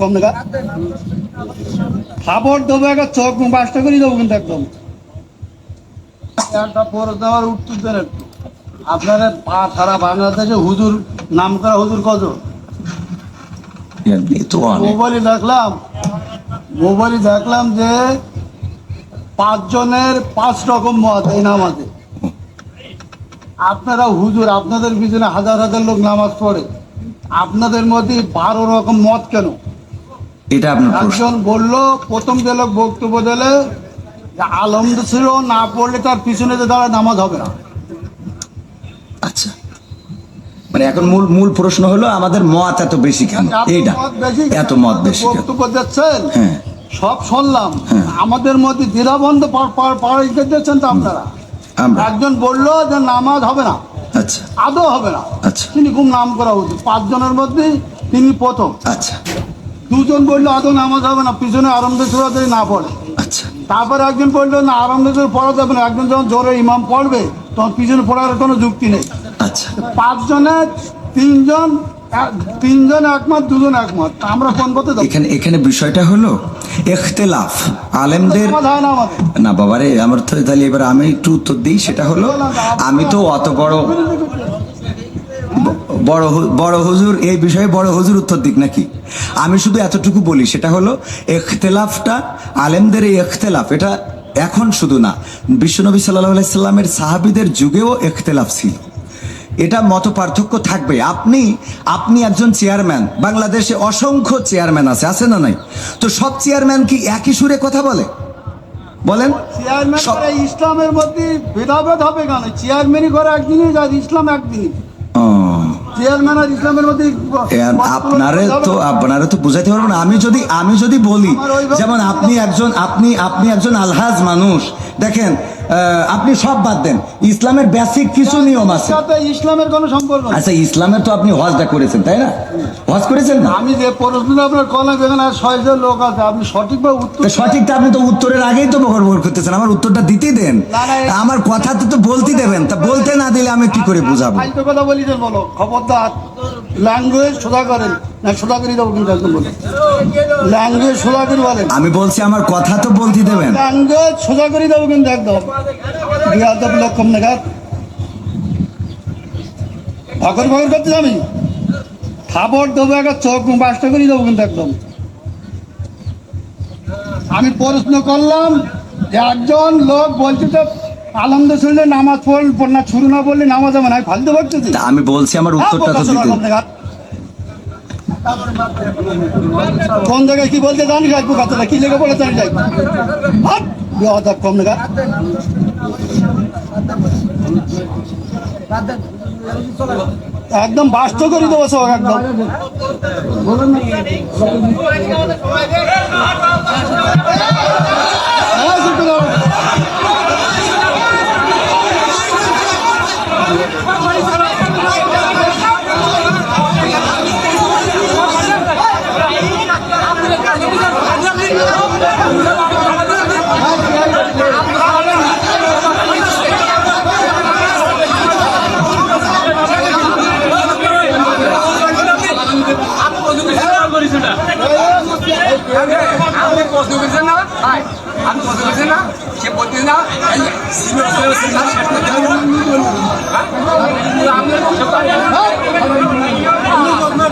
কম দেখা খাবার দেবো, একটা চোখ বাসটা করে দেবো কিন্তু একদম একটা পরে দেওয়ার উত্তর দেন একটু। আপনারা সারা বাংলাদেশে হুজুর নাম করা হুজুর কত? মোবাইলে দেখলাম যে 5 জনের 5 রকম মত এই নামাজে। আপনারা হুজুর, আপনাদের পিছনে হাজার হাজার লোক নামাজ পড়ে, আপনাদের মধ্যে 12 রকম মত কেন? এটা আপনার একজন বললো, প্রথম যে লোক বক্তব্য দিলে যে আলমদ ছিল না পড়লে তার পিছনে যে দাঁড়ায় নামাজ হবে না। আচ্ছা, মানে এখন মূল প্রশ্ন হলো আমাদের মত এত বেশি কেন? এইটা এত মত বেশি বক্তব্য দিচ্ছেন, হ্যাঁ সব শুনলাম, আমাদের মধ্যে দ্বিধাবন্ধ দিচ্ছেন তো আপনারা। একজন বললো যে নামাজ হবে না, আচ্ছা আদৌ হবে না, আচ্ছা, তিনি খুব নাম করা উচিত, 5 জনের মধ্যে তিনি প্রথম। আচ্ছা, 2 জন বললো আদৌ নামাজ হবে না, পিছনে আরম্ভ সুরা যদি না পড়ে। আচ্ছা, তারপরে একজন বললো না, আরম্ভ সুরা পড়া যাবে না, একজন যখন জোরে ইমাম পড়বে তখন পিছনে পড়ার কোনো যুক্তি নেই। আচ্ছা, 5 জনের 3 জন একমত, 2 জন একমত, আমরা কোন পথে যাব? এখানে বিষয়টা হলো ইখতিলাফ আলেমদের না বাবারে। আমার তো তাহলে এবার আমি একটু উত্তর দিই, সেটা হলো আমি তো অত বড় হুজুর এই বিষয়ে বড় হুজুর উত্তর দিক নাকি? আমি শুধু এতটুকু বলি, সেটা হলো ইখতিলাফটা আলেমদের, এই ইখতিলাফ এটা এখন শুধু না, বিশ্বনবী সাল্লাল্লাহু আলাইহি সাল্লামের সাহাবীদের যুগেও ইখতিলাফ ছিল। এটা মত পার্থক্য থাকবে। আপনি একজন চেয়ারম্যান, বাংলাদেশে অসংখ্য চেয়ারম্যান আছে না নাই? তো সব চেয়ারম্যান কি একই সুরে কথা বলে? বলেন। ইসলামের মধ্যে ভেদাভেদ হবে কেন? চেয়ারম্যানই করে একদিনই, ইসলাম একদিনই। আপনারা তো বুঝাইতে পারবেন না। আমি যদি বলি, যেমন আপনি একজন আলহাজ মানুষ, দেখেন আপনি সব বাদ দেন, ইসলামের বেসিক কিছু নিয়ম আছে। ইসলামের কোনো সম্পর্ক? আচ্ছা, ইসলামের তো আপনি হজটা করেছেন, তাই না? হজ করেছেন না? আমি যে প্রশ্ন আপনার কলাম, এখানে 6 জন লোক আছে, আপনি সঠিকভাবে উত্তর। সঠিকটা আপনি তো উত্তরের আগেই তো বকর করতেছেন, আমার উত্তরটা দিতেই দেন, আমার কথা তো বলতে দেবেন। তা বলতে না দিলে আমি কি করে বুঝাবো? কথা বলি বলো, খবরদার ল্যাঙ্গুয়েজ সোজা করেন না, সোজা করে দেবো কিন্তু একদম বলে ল্যাঙ্গুয়েজ সোজা করে বলেন। আমি বলছি আমার কথা তো বলতে দেবেন, ল্যাঙ্গুয়েজ সোজা করে দেবো কিন্তু একদম। লক্ষম নেঘাত ভগর ভগর করতে আমি খাবার দেবো, একটা চোখ বাসটা করে দেবো কিন্তু একদম। আমি প্রশ্ন করলাম যে একজন লোক বলছে তো আলহামদুলিল্লাহ শুনলে নামাজ পড় না, শুরু না বললে নামাজ হবে না, ফালতু বলছে। আমি বলছি আমার উত্তরটা তো দিতে। কোন জায়গায় কি বলতে জানি, রাখবো কথাটা কি লেগে বলে জানি যাই কম নেগা। একদম বাস্ত করে দেবো সব একদম। আপনি প্রশ্ন করছেন না, আপনি প্রশ্ন করছেন না, সে বলতে না আপনার